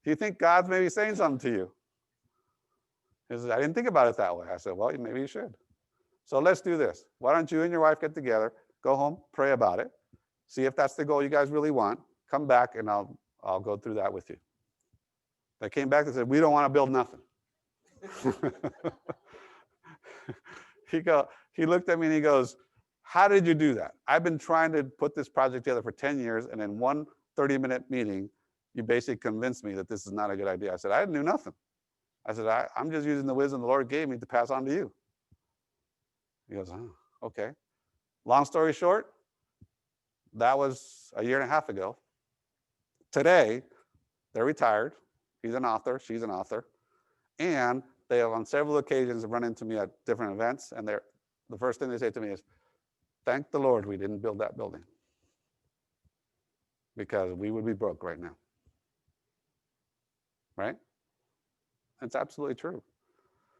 you think God's maybe saying something to you? He says, I didn't think about it that way. I said, well, maybe you should. So let's do this. Why don't you and your wife get together, go home, pray about it, see if that's the goal you guys really want, come back, and I'll go through that with you. They came back and said, we don't want to build nothing. He looked at me and he goes, how did you do that? I've been trying to put this project together for 10 years, and in one 30-minute meeting, you basically convinced me that this is not a good idea. I said, I didn't do nothing. I said, I'm just using the wisdom the Lord gave me to pass on to you. He goes, oh, okay. Long story short, that was a year and a half ago. Today, They're retired. He's an author. She's an author. And they have on several occasions run into me at different events. And the first thing they say to me is, thank the Lord we didn't build that building, because we would be broke right now. Right? It's absolutely true.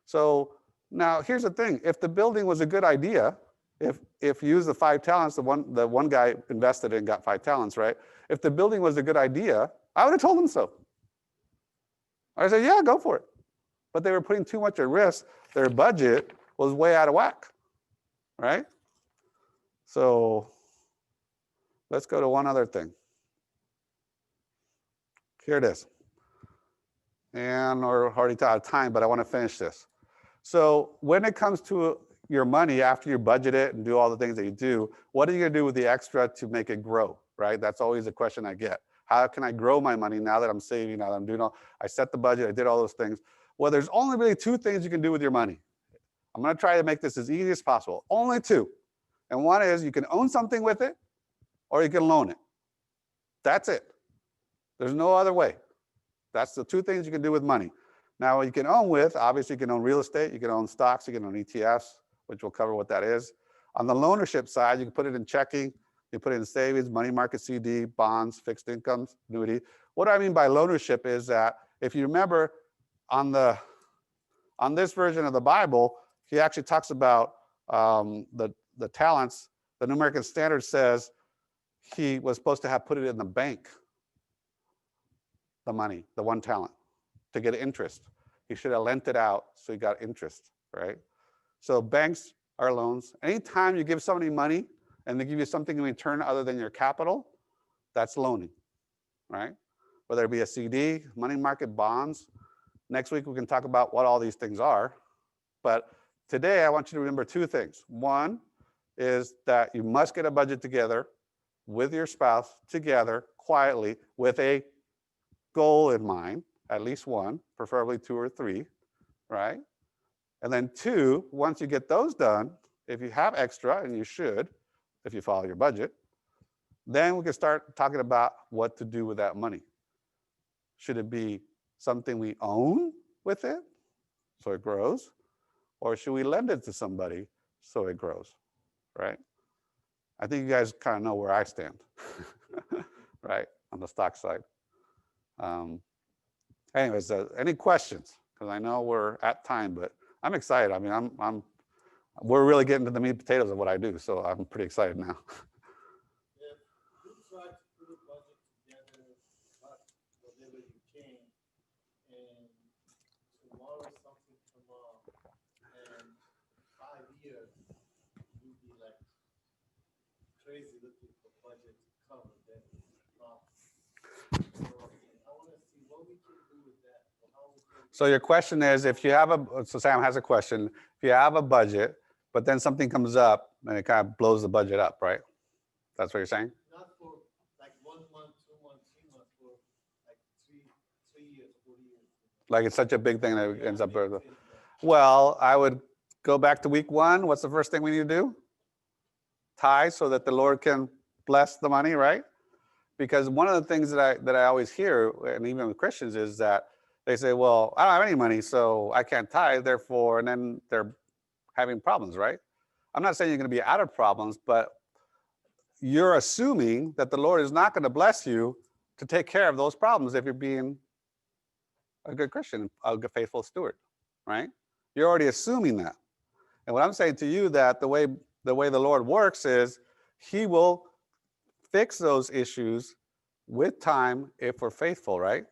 So now here's the thing. If the building was a good idea, if you use the 5 talents, the one guy invested and got 5 talents, right? If the building was a good idea, I would have told him so. I said, yeah, go for it. But they were putting too much at risk. Their budget was way out of whack, right? So let's go to one other thing. Here it is. And we're already out of time, but I want to finish this. So when it comes to your money, after you budget it and do all the things that you do, what are you going to do with the extra to make it grow, right? That's always a question I get. How can I grow my money now that I'm saving, now that I'm doing all, I set the budget, I did all those things. Well, there's only really 2 things you can do with your money. I'm going to try to make this as easy as possible. Only 2. And one is you can own something with it, or you can loan it. That's it. There's no other way. That's the 2 things you can do with money. Now, you can own with, obviously you can own real estate, you can own stocks, you can own ETFs, which will cover what that is. On the loanership side, you can put it in checking, you put it in savings, money market CD, bonds, fixed incomes, annuity. What I mean by loanership is that if you remember on this version of the Bible, he actually talks about the talents. The New American Standard says he was supposed to have put it in the bank, the money, the 1 talent, to get interest. He should have lent it out so he got interest, right? So banks are loans. Anytime you give somebody money and they give you something in return other than your capital, that's loaning, right? Whether it be a CD, money market, bonds. Next week we can talk about what all these things are. But today I want you to remember 2 things. One is that you must get a budget together with your spouse, together, quietly, with a goal in mind, at least 1, preferably 2 or 3, right? And then 2, once you get those done, if you have extra, and you should, if you follow your budget, then we can start talking about what to do with that money. Should it be something we own with it so it grows? Or should we lend it to somebody so it grows, right? I think you guys kind of know where I stand, right, on the stock side. Anyways, any questions? Because I know we're at time, but I'm excited. I mean, we're really getting to the meat and potatoes of what I do, so I'm pretty excited now. If you try to put a budget together, whatever you can, and tomorrow something come up, and 5 years, you'll be like crazy looking for budget to cover that problem. So I want to see what we can do with that. Or how we can So your question is, if you have so Sam has a question, if you have a budget, but then something comes up and it kind of blows the budget up, right? That's what you're saying? not for like 1 month, 2 months, 3 months, for like 3 years, 4 years. Like it's such a big thing that it ends up. Big thing, Well, I would go back to week 1. What's the first thing we need to do? Tithe, so that the Lord can bless the money, right? Because one of the things that I always hear, and even with Christians, is that they say, well, I don't have any money, so I can't tithe, therefore, and then they're having problems, right? I'm not saying you're going to be out of problems, but you're assuming that the Lord is not going to bless you to take care of those problems if you're being a good Christian, a good faithful steward, right? You're already assuming that. And what I'm saying to you, that the way the Lord works is he will fix those issues with time if we're faithful, right?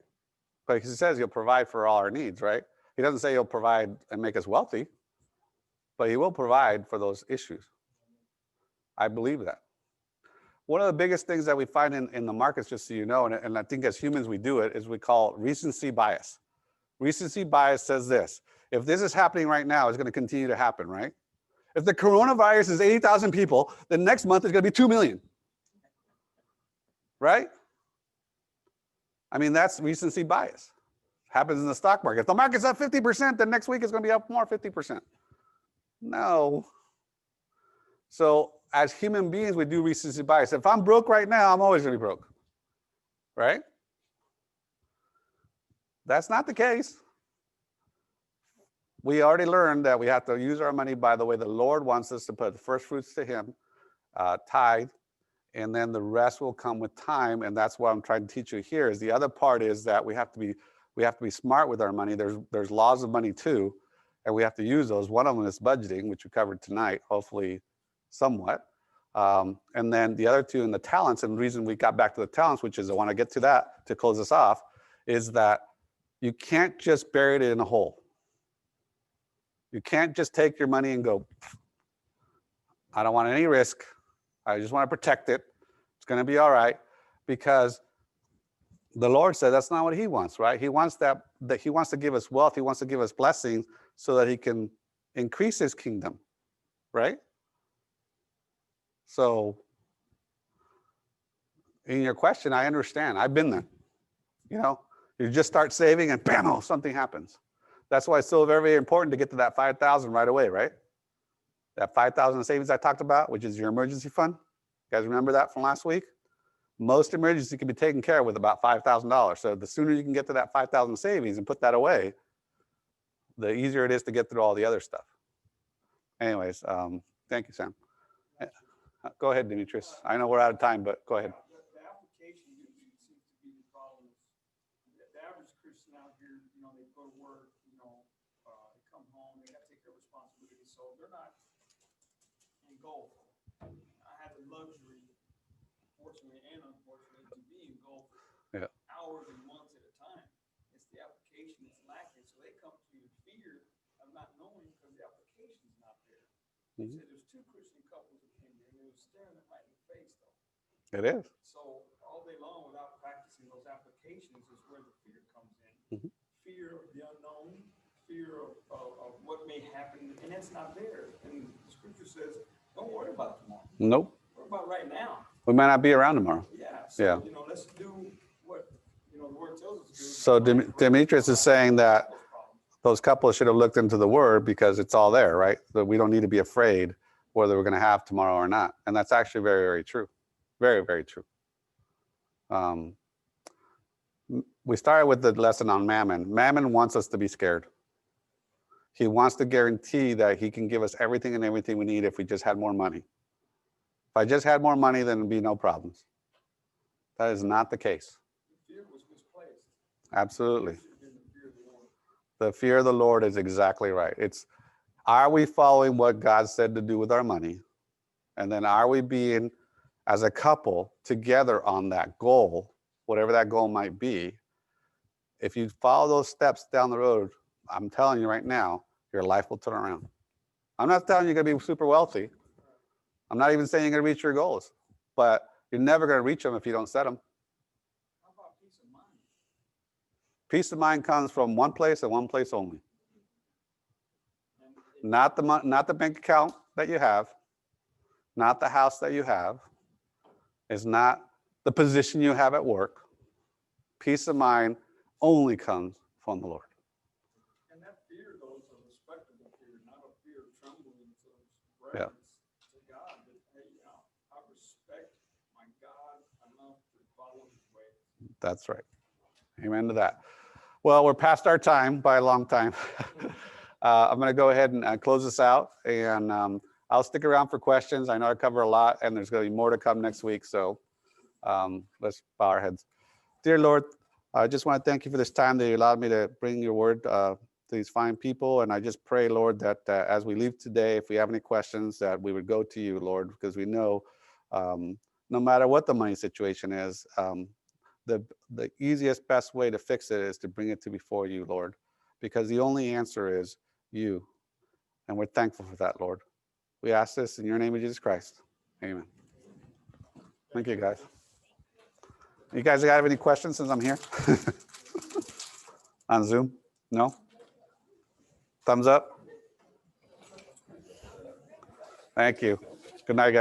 Because he says he'll provide for all our needs, right? He doesn't say he'll provide and make us wealthy, but he will provide for those issues. I believe that. One of the biggest things that we find in the markets, just so you know, and I think as humans we do it, is we call recency bias. Recency bias says this: if this is happening right now, it's going to continue to happen, right? If the coronavirus is 80,000 people, then next month it's going to be 2 million. Right? I mean, that's recency bias. Happens in the stock market. If the market's up 50%, then next week it's going to be up more 50%. No. So as human beings, we do recency bias. If I'm broke right now, I'm always going to be broke. Right? That's not the case. We already learned that we have to use our money by the way the Lord wants us to put the first fruits to him, tithe, and then the rest will come with time. And that's what I'm trying to teach you here is the other part is that we have to be smart with our money. There's laws of money too, and we have to use those. One of them is budgeting, which we covered tonight, hopefully somewhat. And then the other two and the talents, and the reason we got back to the talents, which is I want to get to that to close this off, is that you can't just bury it in a hole. You can't just take your money and go, I don't want any risk. I just want to protect it. It's going to be all right. Because the Lord said that's not what he wants, right? He wants that he wants to give us wealth. He wants to give us blessings so that he can increase his kingdom, right? So in your question, I understand. I've been there. You know, you just start saving and bam, something happens. That's why it's so very, very important to get to that 5,000 right away, right? That 5,000 savings I talked about, which is your emergency fund. You guys remember that from last week? Most emergency can be taken care of with about $5,000. So the sooner you can get to that 5,000 savings and put that away, the easier it is to get through all the other stuff. Anyways, thank you, Sam. Go ahead, Demetrius. I know we're out of time, but go ahead. The application seems to be the problem. The average Christian out here, they go to work, they come home, they got to take their responsibilities, so they're not engulfed. I had the luxury, fortunately and unfortunately, to be engulfed hours and months at a time. It's the application that's lacking, so they come to fear of not knowing because the application's not there. Mm-hmm. So there's two Christian couples that came there, and they were staring at right in the face, though. It is. So all day long, without practicing those applications, is where the fear comes in. Mm-hmm. Fear of the unknown, fear of what may happen, and that's not there. And the scripture says, don't worry about tomorrow. Nope. Worry about right now. We might not be around tomorrow. Yeah. So, let's do what, the word tells us to do. So Demetrius is saying that those couples should have looked into the word because it's all there, right? That we don't need to be afraid whether we're going to have tomorrow or not. And that's actually very, very true. Very, very true. We started with the lesson on Mammon. Mammon wants us to be scared. He wants to guarantee that he can give us everything and everything we need if we just had more money. If I just had more money, then there'd be no problems. That is not the case. The fear was misplaced. Absolutely. The fear of the Lord is exactly right. It's, are we following what God said to do with our money? And then are we being, as a couple, together on that goal, whatever that goal might be? If you follow those steps down the road, I'm telling you right now, your life will turn around. I'm not telling you you're going to be super wealthy. I'm not even saying you're going to reach your goals, but you're never going to reach them if you don't set them. How about peace of mind? Peace of mind comes from one place and one place only. Not the bank account that you have, not the house that you have. It's not the position you have at work. Peace of mind only comes from the Lord. And that fear, though, is a respectable fear, not a fear of trembling. It's a reverence to God. That, hey, I respect my God enough to follow his ways. That's right. Amen to that. Well, we're past our time by a long time. I'm going to go ahead and close this out, and I'll stick around for questions. I know I cover a lot, and there's going to be more to come next week, so let's bow our heads. Dear Lord, I just want to thank you for this time that you allowed me to bring your word to these fine people, and I just pray, Lord, that as we leave today, if we have any questions, that we would go to you, Lord, because we know no matter what the money situation is, the easiest, best way to fix it is to bring it to before you, Lord, because the only answer is you. And we're thankful for that, Lord. We ask this in your name of Jesus Christ. Amen. Thank you, guys. You guys have any questions since I'm here? On Zoom? No? Thumbs up? Thank you. Good night, guys.